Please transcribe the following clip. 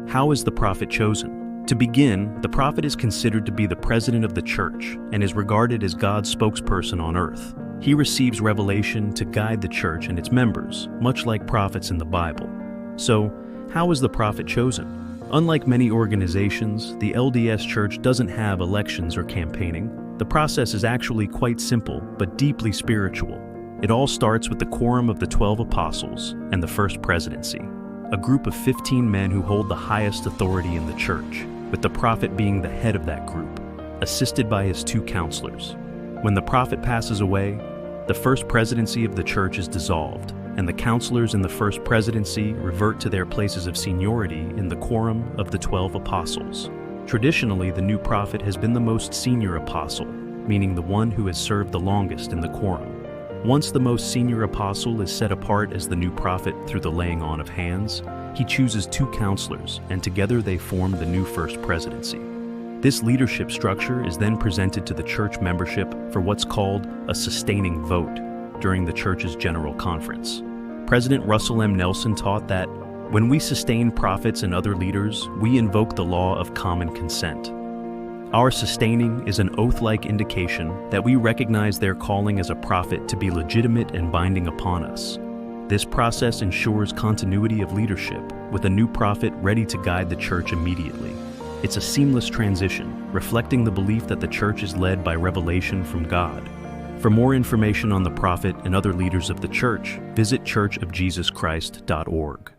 How is the prophet chosen? To begin, the prophet is considered to be the president of the church and is regarded as God's spokesperson on earth. He receives revelation to guide the church and its members, much like prophets in the Bible. So, how is the prophet chosen? Unlike many organizations, the LDS Church doesn't have elections or campaigning. The process is actually quite simple, but deeply spiritual. It all starts with the Quorum of the 12 Apostles and the First Presidency, a group of 15 men who hold the highest authority in the church, with the prophet being the head of that group, assisted by his 2 counselors. When the prophet passes away, the First Presidency of the church is dissolved, and the counselors in the First Presidency revert to their places of seniority in the Quorum of the 12 Apostles. Traditionally, the new prophet has been the most senior apostle, meaning the one who has served the longest in the Quorum. Once the most senior apostle is set apart as the new prophet through the laying on of hands, he chooses 2 counselors, and together they form the new First Presidency. This leadership structure is then presented to the church membership for what's called a sustaining vote during the church's general conference. President Russell M. Nelson taught that when we sustain prophets and other leaders, we invoke the law of common consent. Our sustaining is an oath-like indication that we recognize their calling as a prophet to be legitimate and binding upon us. This process ensures continuity of leadership, with a new prophet ready to guide the church immediately. It's a seamless transition, reflecting the belief that the church is led by revelation from God. For more information on the prophet and other leaders of the church, visit churchofjesuschrist.org.